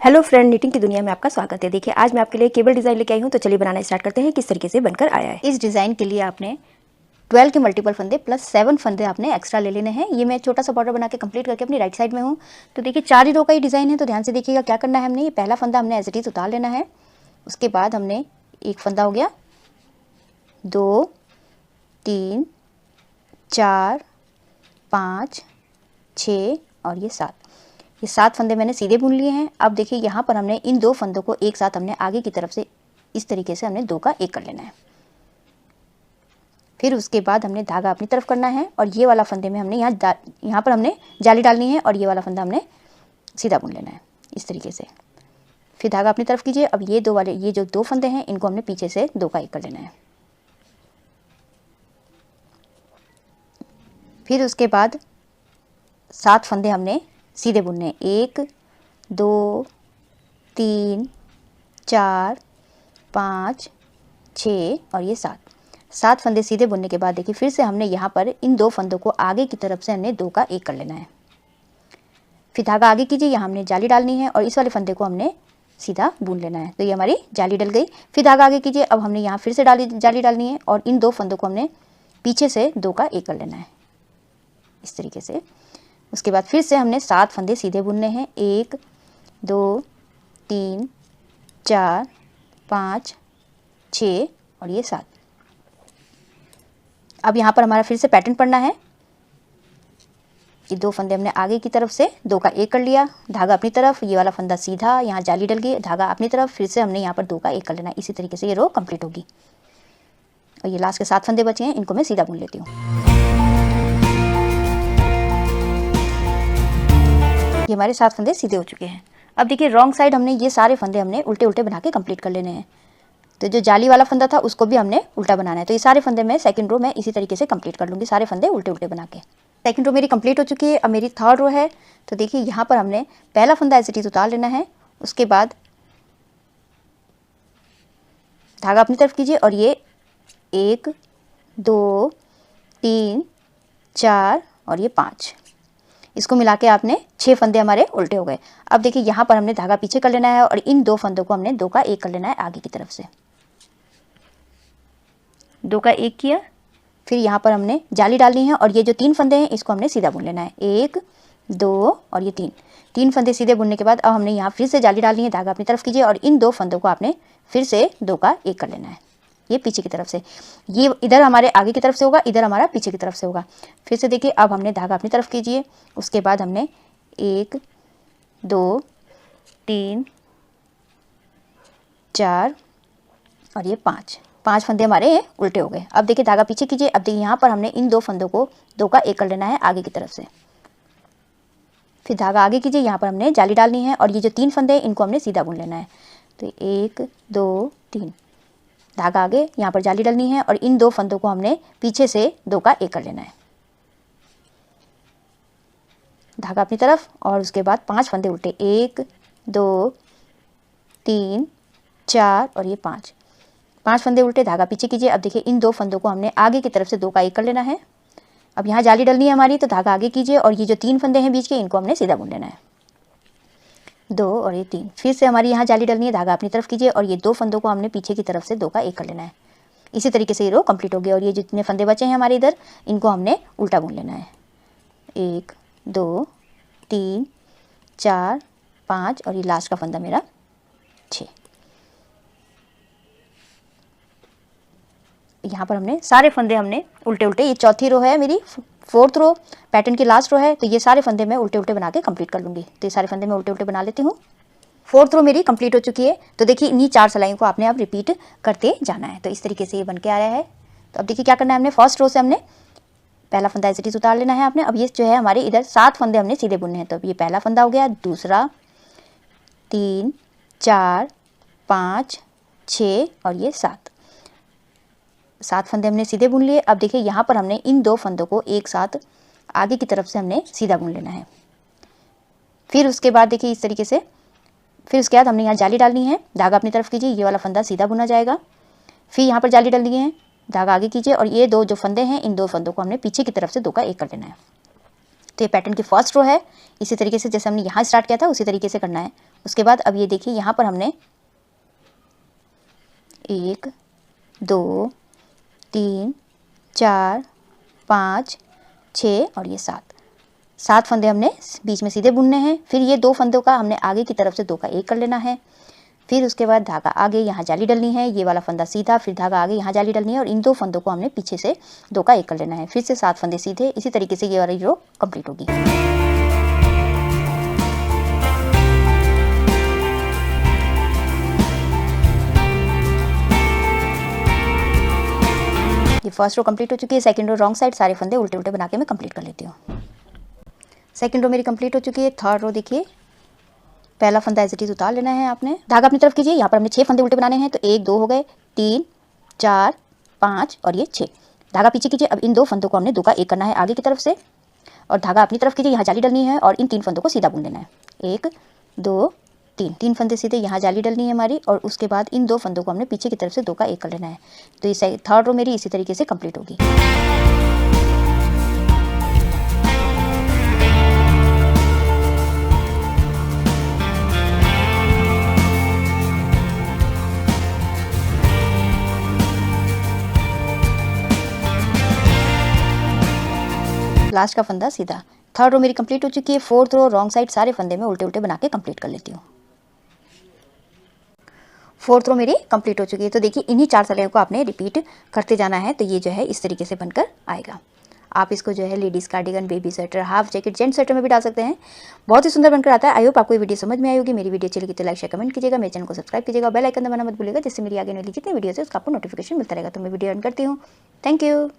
Hello friend, knitting की दुनिया में आपका स्वागत है। देखिए आज मैं आपके लिए केबल डिज़ाइन लेके आई हूँ, तो चलिए बनाना स्टार्ट करते हैं किस तरीके से बनकर आया है। इस डिज़ाइन के लिए आपने 12 के मल्टीपल फंदे प्लस 7 फंदे आपने एक्स्ट्रा ले लेने हैं। ये मैं छोटा सा बॉर्डर बना के कंप्लीट करके अपनी राइट साइड में हूँ। तो देखिए 4 ही रो का ही डिज़ाइन है, तो ध्यान से देखिएगा क्या करना है। हमने ये पहला फंदा हमने एज इट इज़ उतार लेना है। उसके बाद हमने एक फंदा हो गया, 2 3 4 5 6 और ये 7। ये 7 फंदे मैंने सीधे बुन लिए हैं। अब देखिए यहाँ पर हमने इन 2 फंदों को एक साथ हमने आगे की तरफ से इस तरीके से हमने 2 का 1 कर लेना है। फिर उसके बाद हमने धागा अपनी तरफ करना है और ये वाला फंदे में हमने यहाँ पर हमने जाली डालनी है और ये वाला फंदा हमने सीधा बुन लेना है इस तरीके से। फिर धागा अपनी तरफ कीजिए। अब ये जो 2 फंदे हैं इनको हमने पीछे से 2 का 1 कर लेना है। फिर उसके बाद 7 फंदे हमने सीधे बुनने, 1 2 3 4 5 6 और ये 7 फंदे सीधे बुनने के बाद देखिए फिर से हमने यहाँ पर इन 2 फंदों को आगे की तरफ से हमने 2 का 1 कर लेना है। फिर धागा आगे कीजिए, यहाँ हमने जाली डालनी है और इस वाले फंदे को हमने सीधा बुन लेना है। तो ये हमारी जाली डल गई। फिर धागा आगे कीजिए, अब हमने यहाँ फिर से जाली डालनी है और इन 2 फंदों को हमने पीछे से 2 का 1 कर लेना है इस तरीके से। उसके बाद फिर से हमने 7 फंदे सीधे बुनने हैं, 1 2 3 4 5 6 और ये 7। अब यहाँ पर हमारा फिर से पैटर्न पड़ना है। ये 2 फंदे हमने आगे की तरफ से 2 का 1 कर लिया, धागा अपनी तरफ, ये वाला फंदा सीधा, यहाँ जाली डल गई, धागा अपनी तरफ, फिर से हमने यहाँ पर 2 का 1 कर लेना है। इसी तरीके से ये रो कंप्लीट होगी। और ये लास्ट के 7 फंदे बचे हैं, इनको मैं सीधा बुन लेती हूँ। ये हमारे 7 फंदे सीधे हो चुके हैं। अब देखिए रॉन्ग साइड हमने ये सारे फंदे हमने उल्टे उल्टे बना के कंप्लीट कर लेने हैं। तो जो जाली वाला फंदा था उसको भी हमने उल्टा बनाना है। तो ये सारे फंदे मैं सेकंड रो में इसी तरीके से कंप्लीट कर लूँगी, सारे फंदे उल्टे उल्टे बना के। सेकंड रो मेरी कंप्लीट हो चुकी है। अब मेरी थर्ड रो है। तो देखिए यहाँ पर हमने पहला फंदा एज इट इज़ उतार लेना है। उसके बाद धागा अपनी तरफ कीजिए और ये 1 2 3 4 और ये 5, इसको मिला के आपने 6 फंदे हमारे उल्टे हो गए। अब देखिए यहाँ पर हमने धागा पीछे कर लेना है और इन 2 फंदों को हमने 2 का 1 कर लेना है आगे की तरफ से। 2 का 1 किया, फिर यहाँ पर हमने जाली डालनी है और ये जो 3 फंदे हैं इसको हमने सीधा बुन लेना है, 1 2 और ये 3 फंदे सीधे बुनने के बाद अब हमने यहाँ फिर से जाली डालनी है, धागा अपनी तरफ कीजिए और इन 2 फंदों को आपने फिर से 2 का 1 कर लेना है। ये पीछे की तरफ से, ये इधर हमारे आगे की तरफ से होगा, इधर हमारा पीछे की तरफ से होगा। फिर से देखिए अब हमने धागा अपनी तरफ कीजिए, उसके बाद हमने 1 2 3 4 और ये 5 फंदे हमारे उल्टे हो गए। अब देखिए धागा पीछे कीजिए। अब देखिए यहाँ पर हमने इन 2 फंदों को 2 का 1 कर लेना है आगे की तरफ से। फिर धागा आगे कीजिए, यहाँ पर हमने जाली डालनी है और ये जो 3 फंदे हैं इनको हमने सीधा बुन लेना है। तो 1 2 3, धागा आगे, यहाँ पर जाली डालनी है और इन 2 फंदों को हमने पीछे से 2 का 1 कर लेना है, धागा अपनी तरफ और उसके बाद 5 फंदे उल्टे, 1 2 3 4 और ये 5 फंदे उल्टे, धागा पीछे कीजिए। अब देखिए इन 2 फंदों को हमने आगे की तरफ से 2 का 1 कर लेना है। अब यहाँ जाली डलनी है हमारी, तो धागा आगे कीजिए और ये जो 3 फंदे हैं बीच के इनको हमने सीधा बुन लेना है, 2 और ये 3। फिर से हमारी यहाँ जाली डलनी है, धागा अपनी तरफ कीजिए और ये 2 फंदों को हमने पीछे की तरफ से 2 का 1 कर लेना है। इसी तरीके से ये रो कंप्लीट हो गया। और ये जितने फंदे बचे हैं हमारे इधर, इनको हमने उल्टा बुन लेना है, 1 2 3 4 5 और ये लास्ट का फंदा मेरा 6। यहाँ पर हमने सारे फंदे हमने उल्टे उल्टे, ये चौथी रो है मेरी, 4th रो पैटर्न की लास्ट रो है। तो ये सारे फंदे मैं उल्टे उल्टे बना के कंप्लीट कर लूँगी। तो ये सारे फंदे मैं उल्टे उल्टे बना लेती हूँ। 4th रो मेरी कंप्लीट हो चुकी है। तो देखिए इन्हीं 4 सिलाइयों को आपने अब रिपीट करते जाना है। तो इस तरीके से ये बन के आ रहा है। तो अब देखिए क्या करना है, हमने फर्स्ट रो से हमने पहला फंदा एज इट इज़ उतार लेना है आपने। अब ये जो है हमारे इधर 7 फंदे हमने सीधे बुनने हैं। तो अब ये पहला फंदा हो गया, दूसरा 3 4 5 6 और ये 7 फंदे हमने सीधे बुन लिए। अब देखिए यहाँ पर हमने इन 2 फंदों को एक साथ आगे की तरफ से हमने सीधा बुन लेना है। फिर उसके बाद देखिए इस तरीके से, फिर उसके बाद हमने यहाँ जाली डालनी है, धागा अपनी तरफ कीजिए, ये वाला फंदा सीधा बुना जाएगा। फिर यहाँ पर जाली डालनी है, धागा आगे कीजिए और ये 2 जो फंदे हैं इन 2 फंदों को हमने पीछे की तरफ से 2 का 1 कर लेना है। तो ये पैटर्न की फर्स्ट रो है। इसी तरीके से जैसे हमने यहाँ स्टार्ट किया था उसी तरीके से करना है। उसके बाद अब ये देखिए यहाँ पर हमने 1 2 3 4 5 6 और ये 7 फंदे हमने बीच में सीधे बुनने हैं। फिर ये 2 फंदों का हमने आगे की तरफ से 2 का 1 कर लेना है। फिर उसके बाद धागा आगे यहाँ जाली डलनी है, ये वाला फंदा सीधा, फिर धागा आगे यहाँ जाली डलनी है और इन 2 फंदों को हमने पीछे से 2 का 1 कर लेना है। फिर से 7 फंदे सीधे। इसी तरीके से ये वाली रो कंप्लीट होगी। ये फर्स्ट रो कंप्लीट हो चुकी है। सेकंड रो रॉन्ग साइड सारे फंदे उल्टे उल्टे बना के मैं कंप्लीट कर लेती हूँ। सेकंड रो मेरी कंप्लीट हो चुकी है। थर्ड रो देखिए, पहला फंदा एज इट इज उतार लेना है आपने। धागा अपनी तरफ कीजिए। यहाँ पर हमने 6 फंदे उल्टे बनाने हैं, तो 1 2 हो गए, 3 4 5 और ये 6। धागा पीछे कीजिए। अब इन 2 फंदों को हमने 2 का 1 करना है आगे की तरफ से और धागा अपनी तरफ कीजिए। यहाँ जाली डलनी है और इन 3 फंदों को सीधा बुन लेना है। 1 2 3 फंदे सीधे, यहाँ जाली डलनी है हमारी और उसके बाद इन 2 फंदों को हमने पीछे की तरफ से 2 का 1 कर लेना है। तो ये थर्ड रो मेरी इसी तरीके से कंप्लीट होगी। लास्ट का फंदा सीधा। थर्ड रो मेरी कंप्लीट हो चुकी है। फोर्थ रो रॉन्ग साइड सारे फंदे में उल्टे उल्टे बना के कंप्लीट कर लेती हूँ। फोर्थ रो मेरी कंप्लीट हो चुकी है। तो देखिए इन्हीं 4 सलाइयों को आपने रिपीट करते जाना है, तो ये जो है इस तरीके से बनकर आएगा। आप इसको जो है ladies cardigan, baby sweater, half jacket, gents sweater में भी डाल सकते हैं। बहुत ही सुंदर बनकर आता है। आई होप आपको ये वीडियो समझ में आई होगी। मेरी वीडियो अच्छी लगी तो लाइक शेयर कमेंट कीजिएगा। मेरे चैनल को सब्सक्राइब कीजिएगा, बेल आइकन दबाना मत भूलिएगा, जिससे मेरी आगे वाली जितनी वीडियोस है उसका आपको नोटिफिकेशन मिलता रहेगा। तो मैं वीडियो एंड करती हूँ। Thank you.